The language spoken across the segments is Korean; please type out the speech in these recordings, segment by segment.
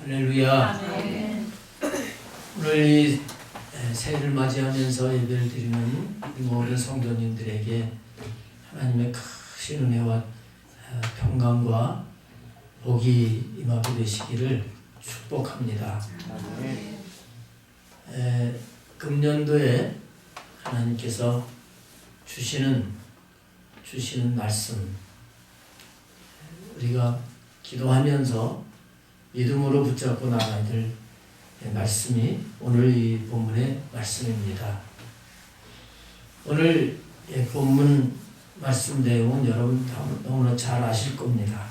할렐루야. 아멘. 오늘 이 새해를 맞이하면서 예배를 드리는 모든 성도님들에게 하나님의 크신 은혜와 평강과 복이 임하게 되시기를 축복합니다. 금년도에 하나님께서 주시는 말씀, 우리가 기도하면서 믿음으로 붙잡고 나가야 될 말씀이 오늘 이 본문의 말씀입니다. 오늘 본문 말씀 내용은 여러분 너무나 잘 아실 겁니다.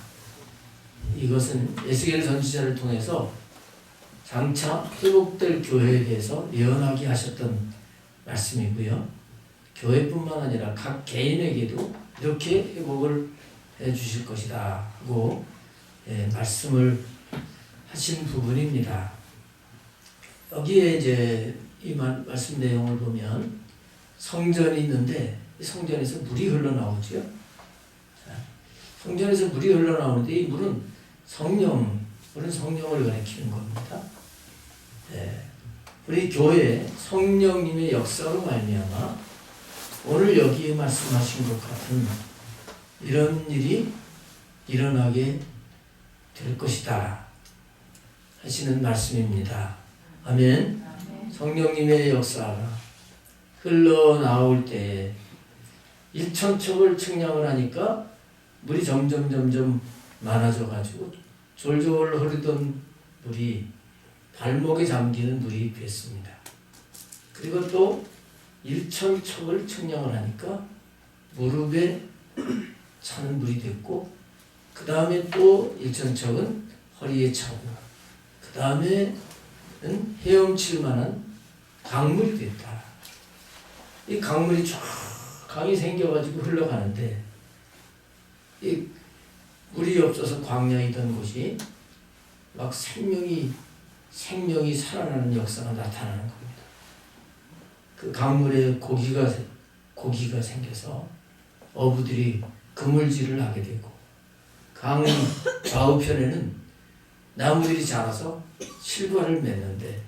이것은 에스겔 선지자를 통해서 장차 회복될 교회에 대해서 예언하게 하셨던 말씀이고요. 교회뿐만 아니라 각 개인에게도 이렇게 회복을 해 주실 것이다 하고 말씀을 하신 부분입니다. 여기에 이제 이 말씀 내용을 보면 성전이 있는데 성전에서 물이 흘러나오죠. 성전에서 물이 흘러나오는데 이 물은 성령을 가리키는 겁니다. 우리 교회에 성령님의 역사로 말미암아 오늘 여기에 말씀하신 것 같은 이런 일이 일어나게 될 것이다 하시는 말씀입니다. 아멘. 성령님의 역사가 흘러나올 때 일천척을 측량을 하니까 물이 점점 많아져 가지고 졸졸 흐르던 물이 발목에 잠기는 물이 됐습니다. 그리고 또 일천척을 측량을 하니까 무릎에 차는 물이 됐고 그 다음에 또 일천척은 허리에 차고 그 다음에는 헤엄칠 만한 강물이 됐다. 이 강물이 쫙 강이 생겨가지고 흘러가는데 이 물이 없어서 광야이던 곳이 막 생명이 살아나는 역사가 나타나는 겁니다. 그 강물에 고기가 생겨서 어부들이 그물질을 하게 되고 강 좌우편에는 나무들이 자라서 실과를 맺는데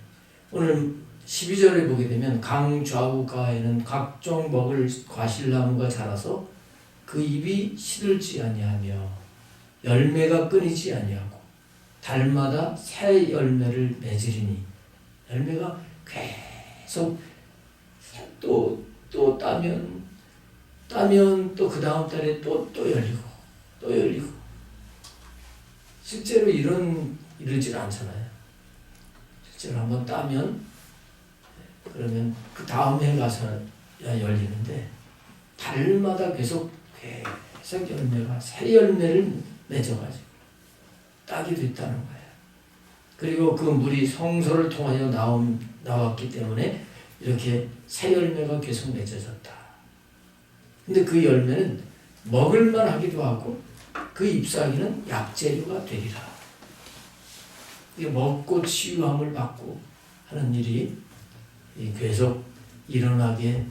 오늘 12절에 보게 되면 강 좌우가에는 각종 먹을 과실나무가 자라서 그 잎이 시들지 아니하며 열매가 끊이지 아니하고 달마다 새 열매를 맺으리니 열매가 계속 또 따면 또 그 다음 달에 또 열리고 실제로 이러질 않잖아요. 실제로 한번 따면 그러면 그 다음 해 가서 열리는데 달마다 계속 열매가 새 열매를 맺어가지고 따게 됐다는 거예요. 그리고 그 물이 성소를 통하여 나왔기 때문에 이렇게 새 열매가 계속 맺어졌다. 근데 그 열매는 먹을만 하기도 하고 그 잎사귀는 약재료가 되리라. 이게 먹고 치유함을 받고 하는 일이 계속 일어나게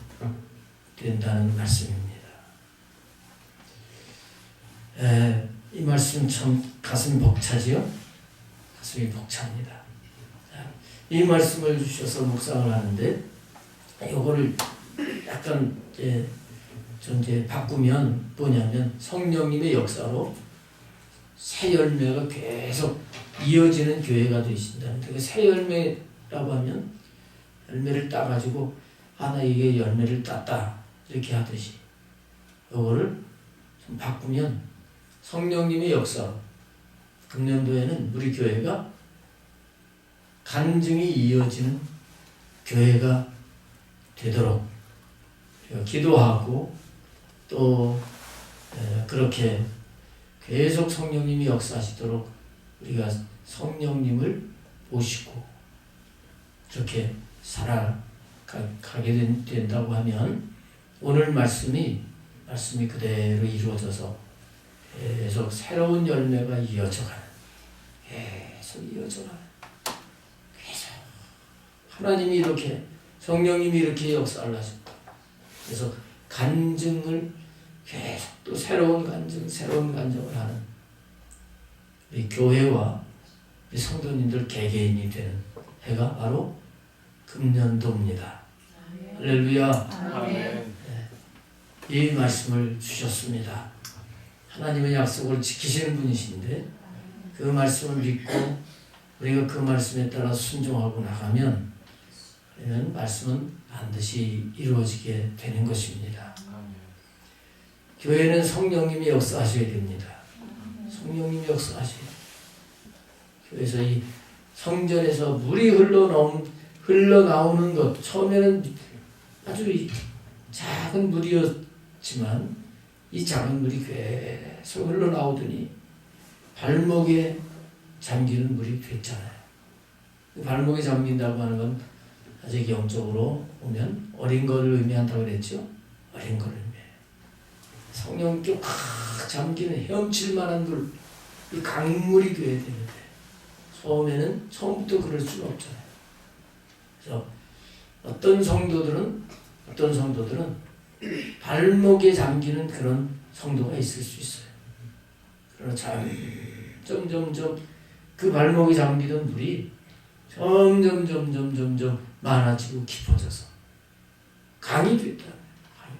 된다는 말씀입니다. 이 말씀 참 가슴이 벅차지요? 가슴이 벅찹니다. 이 말씀을 주셔서 묵상을 하는데 이거를 약간 이제 바꾸면 뭐냐면 성령님의 역사로 새 열매가 계속 이어지는 교회가 되신다는 그 새 열매라고 하면 열매를 따가지고 나 이게 열매를 땄다 이렇게 하듯이 이거를 좀 바꾸면 성령님의 역사 금년도에는 우리 교회가 간증이 이어지는 교회가 되도록 기도하고 또 그렇게 계속 성령님이 역사하시도록 우리가 성령님을 모시고 그렇게 살아가게 된다고 하면 오늘 말씀이 그대로 이루어져서 계속 새로운 열매가 이어져가는 계속 하나님이 이렇게 성령님이 이렇게 역사를 하셨다. 그래서 간증을 계속 또 새로운 간증을 하는 우리 교회와 이 성도님들 개개인이 되는 해가 바로 금년도입니다. 할렐루야. 아멘. 이 말씀을 주셨습니다. 하나님의 약속을 지키시는 분이신데 그 말씀을 믿고 우리가 그 말씀에 따라 순종하고 나가면 그러면 말씀은 반드시 이루어지게 되는 것입니다. 교회는 성령님이 역사하셔야 됩니다. 성령님이 역사하셔야 됩니다. 그래서 이 성전에서 물이 흘러나오는 것, 처음에는 아주 작은 물이었지만 이 작은 물이 계속 흘러나오더니 발목에 잠기는 물이 됐잖아요. 발목에 잠긴다고 하는 건 아직 영적으로 보면 어린 것을 의미한다고 그랬죠. 어린 것을 의미해요. 성령께 확 잠기는 헤엄칠 만한 물, 이 강물이 되어야 되는데 처음부터 그럴 수는 없잖아요. 그래서 어떤 성도들은 발목에 잠기는 그런 성도가 있을 수 있어요. 그러나 점점 그 발목에 잠기던 물이 점점 많아지고 깊어져서 강이 됐다. 강이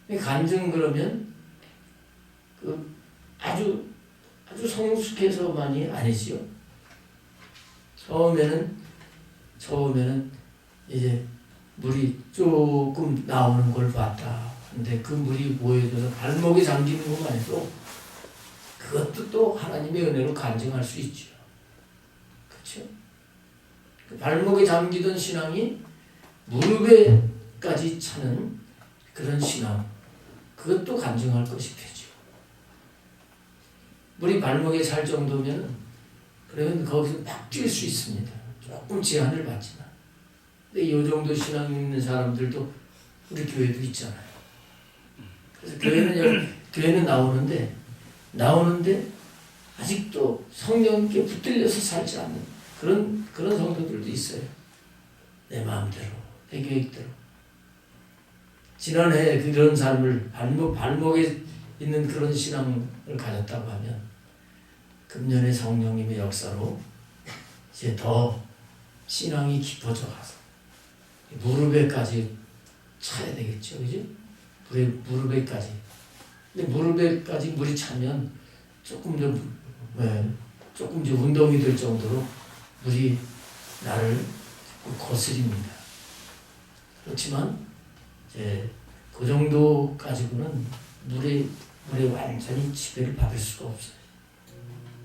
됐어. 간증 그러면 그 아주 성숙해서만이 아니지요. 처음에는 이제 물이 조금 나오는 걸 봤다. 근데 그 물이 모여져서 발목에 잠기는 것만 해도 그것도 또 하나님의 은혜로 간증할 수 있죠. 그렇죠? 그 발목에 잠기던 신앙이 무릎에까지 차는 그런 신앙, 그것도 간증할 것이 되죠. 물이 발목에 찰 정도면 그러면 거기서 막 뛸 수 있습니다. 조금 제한을 받지만. 근데 이 정도 신앙 있는 사람들도 우리 교회도 있잖아요. 그래서 교회는 나오는데 아직도 성령께 붙들려서 살지 않는 그런 성도들도 있어요. 내 마음대로, 내 계획대로. 지난해 그런 삶을 발목에 있는 그런 신앙을 가졌다고 하면 금년에 성령님의 역사로 이제 더 신앙이 깊어져 가서 무릎에까지 차야 되겠죠, 그죠? 무릎에까지. 근데 무릎에까지 물이 차면 조금 이제 운동이 될 정도로 물이 나를 거스립니다. 그렇지만 이제 그 정도 가지고는 물에 완전히 지배를 받을 수가 없어요.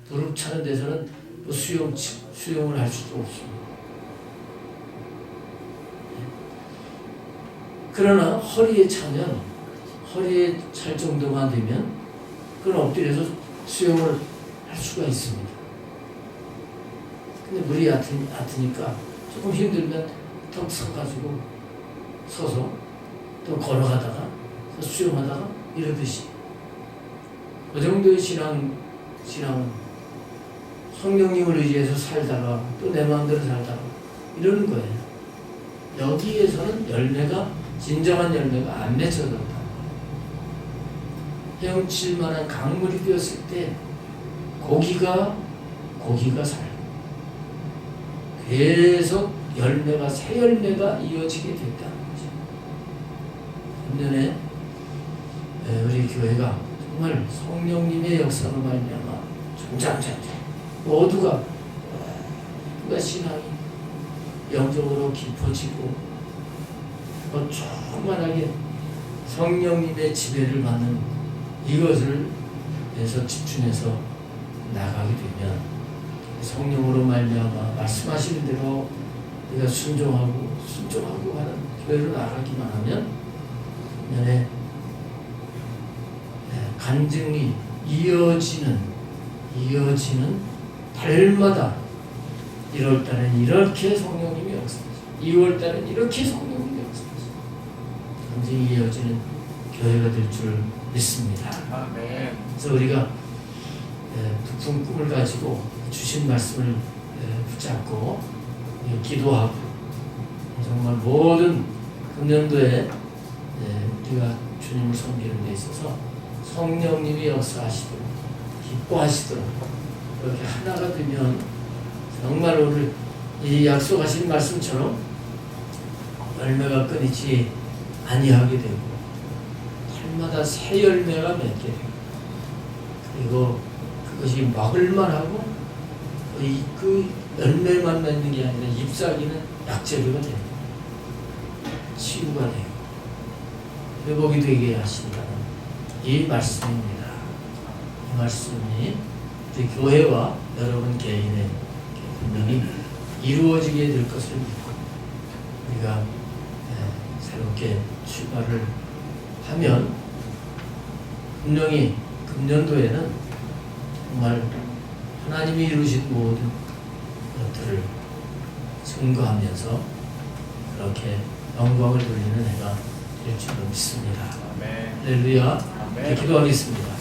무릎 차는 데서는 뭐 수영을 할 수도 없습니다. 그러나 허리에 찰 정도만 되면 그건 엎드려서 수영을 할 수가 있습니다. 근데 물이 얕으니까 조금 힘들면 턱 서서 또 걸어가다가 수영하다가 이러듯이 그 정도의 신앙은 성령님을 의지해서 살다가 또 내 마음대로 살다가 이러는 거예요. 여기에서는 진정한 열매가 안 맺혀졌다. 헤엄칠 만한 강물이 되었을 때 고기가 살고 계속 새 열매가 이어지게 됐다는 거죠. 작년에 우리 교회가 정말 성령님의 역사로 말미암아 점점 모두가 신앙이 영적으로 깊어지고 충만하게 성령님의 지배를 받는 이것을 해서 집중해서 나가게 되면 성령으로 말미암아 말씀하시는 대로 우리가 순종하고 하는 교회로 나가기만 하면 내년에 간증이 이어지는 달마다 1월달엔 이렇게 성령님이 역사하시고 2월달엔 이렇게 성령님이 역사하시고 간증이 이어지는 교회가 될 줄 믿습니다. 아멘. 그래서 우리가 부푼 꿈을 가지고 주신 말씀을 붙잡고 기도하고 정말 모든 금년도에 우리가 주님을 섬기는 데 있어서 성령님이 역사하시도록 기뻐하시도록 그렇게 하나가 되면 정말 오늘 이 약속하신 말씀처럼 열매가 끊이지 아니하게 되고 달마다 새 열매가 맺게 되고 그리고 그것이 먹을만하고 그 열매만 맺는 게 아니라 잎사귀는 약재료가 되고 치유가 되고 회복이 되게 하신다는 이 말씀입니다. 이 말씀이 우리 교회와 여러분 개인의 분명히 이루어지게 될 것을 믿고 우리가 새롭게 출발을 하면 분명히 금년도에는 정말 하나님이 이루신 모든 것들을 증거하면서 그렇게 영광을 돌리는 해가 될 줄로 믿습니다. 아멘. 할렐루야. 아멘. 기도하겠습니다.